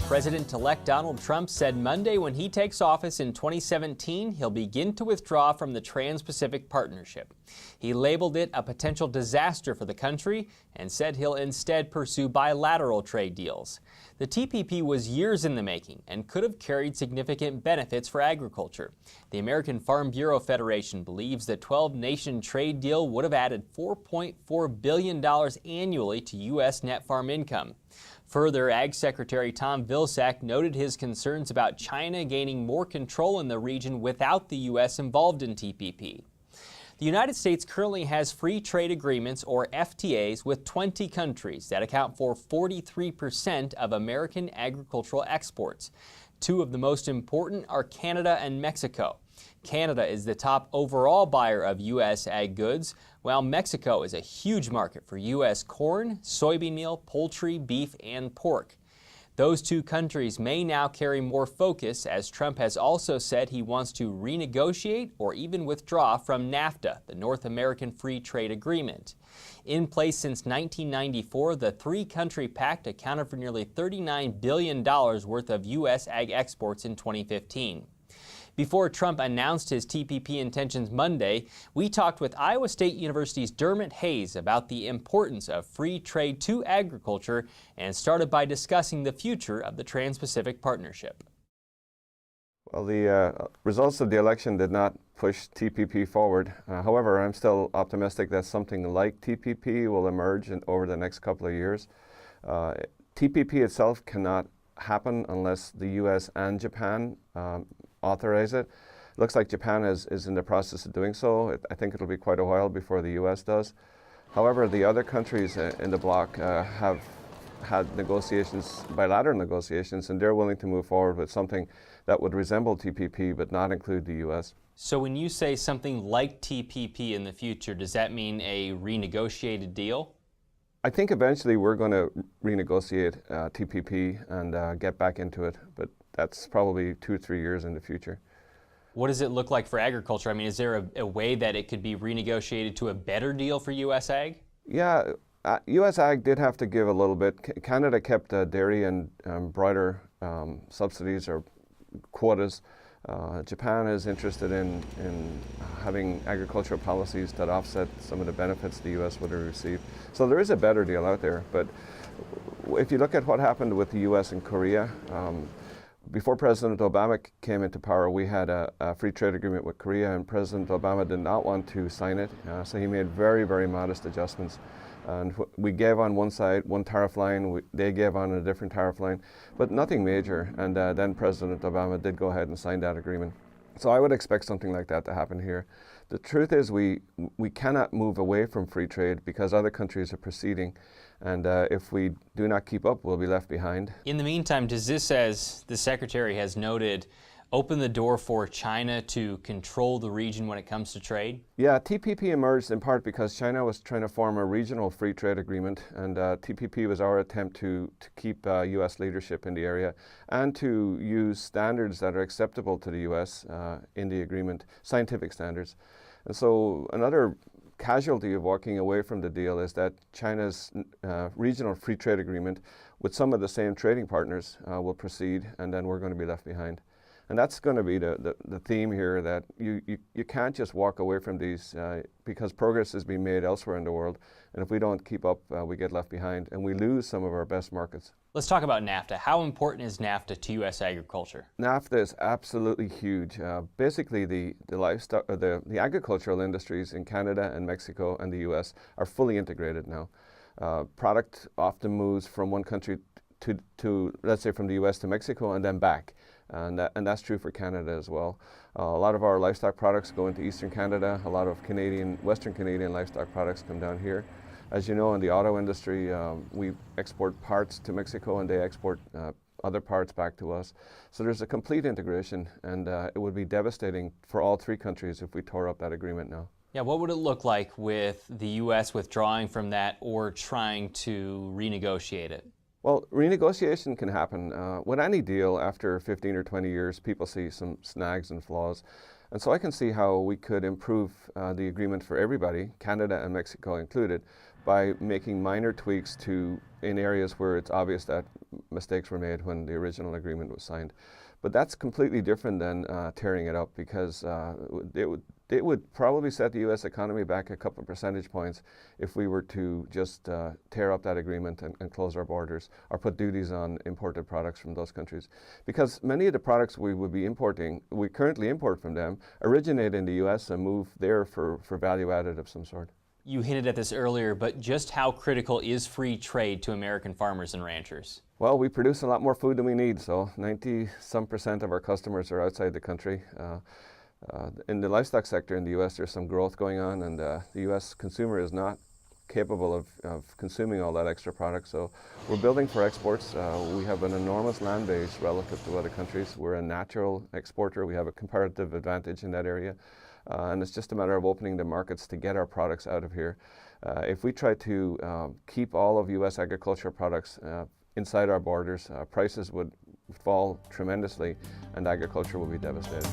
President-elect Donald Trump said Monday when he takes office in 2017, he'll begin to withdraw from the Trans-Pacific Partnership. He labeled it a potential disaster for the country and said he'll instead pursue bilateral trade deals. The TPP was years in the making and could have carried significant benefits for agriculture. The American Farm Bureau Federation believes the 12-nation trade deal would have added $4.4 billion annually to U.S. net farm income. Further, Ag Secretary Tom Vilsack noted his concerns about China gaining more control in the region without the U.S. involved in TPP. The United States currently has free trade agreements, or FTAs, with 20 countries that account for 43% of American agricultural exports. Two of the most important are Canada and Mexico. Canada is the top overall buyer of U.S. ag goods, while Mexico is a huge market for U.S. corn, soybean meal, poultry, beef, and pork. Those two countries may now carry more focus, as Trump has also said he wants to renegotiate or even withdraw from NAFTA, the North American Free Trade Agreement. In place since 1994, the three-country pact accounted for nearly $39 billion worth of U.S. ag exports in 2015. Before Trump announced his TPP intentions Monday, we talked with Iowa State University's Dermot Hayes about the importance of free trade to agriculture and started by discussing the future of the Trans-Pacific Partnership. Well, the results of the election did not push TPP forward. However, I'm still optimistic that something like TPP will emerge over the next couple of years. TPP itself cannot happen unless the U.S. and Japan authorize it. Looks like Japan is in the process of doing so. I think it'll be quite a while before the U.S. does. However, the other countries in the bloc have had negotiations, bilateral negotiations, and they're willing to move forward with something that would resemble TPP but not include the U.S. So when you say something like TPP in the future, does that mean a renegotiated deal? I think eventually we're going to renegotiate TPP and get back into it, but that's probably 2 or 3 years in the future. What does it look like for agriculture? I mean, is there a way that it could be renegotiated to a better deal for U.S. ag? Yeah, U.S. ag did have to give a little bit. Canada kept dairy and broiler subsidies or quotas. Japan is interested in having agricultural policies that offset some of the benefits the U.S. would have received. So there is a better deal out there. But if you look at what happened with the U.S. and Korea, before President Obama came into power, we had a free trade agreement with Korea, and President Obama did not want to sign it. So he made very, very modest adjustments. And we gave on one side, one tariff line, they gave on a different tariff line, but nothing major. And then President Obama did go ahead and sign that agreement. So I would expect something like that to happen here. The truth is we cannot move away from free trade because other countries are proceeding. And if we do not keep up, we'll be left behind. In the meantime, does this, as the Secretary has noted, open the door for China to control the region when it comes to trade? Yeah, TPP emerged in part because China was trying to form a regional free trade agreement, and TPP was our attempt to keep U.S. leadership in the area and to use standards that are acceptable to the U.S. In the agreement, scientific standards. And so another casualty of walking away from the deal is that China's regional free trade agreement with some of the same trading partners will proceed, and then we're going to be left behind. And that's going to be the theme here, that you can't just walk away from these because progress is being made elsewhere in the world. And if we don't keep up, we get left behind and we lose some of our best markets. Let's talk about NAFTA. How important is NAFTA to U.S. agriculture? NAFTA is absolutely huge. Basically, the livestock, the agricultural industries in Canada and Mexico and the U.S. are fully integrated now. Product often moves from one country to, let's say, from the U.S. to Mexico and then back. And that's true for Canada as well. A lot of our livestock products go into Eastern Canada. A lot of Western Canadian livestock products come down here. As you know, in the auto industry, we export parts to Mexico and they export other parts back to us. So there's a complete integration, and it would be devastating for all three countries if we tore up that agreement now. Yeah, what would it look like with the U.S. withdrawing from that or trying to renegotiate it? Well, renegotiation can happen. With any deal, after 15 or 20 years, people see some snags and flaws. And so I can see how we could improve the agreement for everybody, Canada and Mexico included, by making minor tweaks in areas where it's obvious that mistakes were made when the original agreement was signed. But that's completely different than tearing it up, because it would probably set the U.S. economy back a couple of percentage points if we were to just tear up that agreement and close our borders or put duties on imported products from those countries. Because many of the products we would be importing, we currently import from them, originate in the U.S. and move there for value added of some sort. You hinted at this earlier, but just how critical is free trade to American farmers and ranchers? Well, we produce a lot more food than we need, so 90% of our customers are outside the country. In the livestock sector in the U.S., there's some growth going on, and the U.S. consumer is not capable of consuming all that extra product, so we're building for exports. We have an enormous land base relative to other countries. We're a natural exporter. We have a comparative advantage in that area. And it's just a matter of opening the markets to get our products out of here. If we try to keep all of U.S. agricultural products inside our borders, prices would fall tremendously and agriculture will be devastated.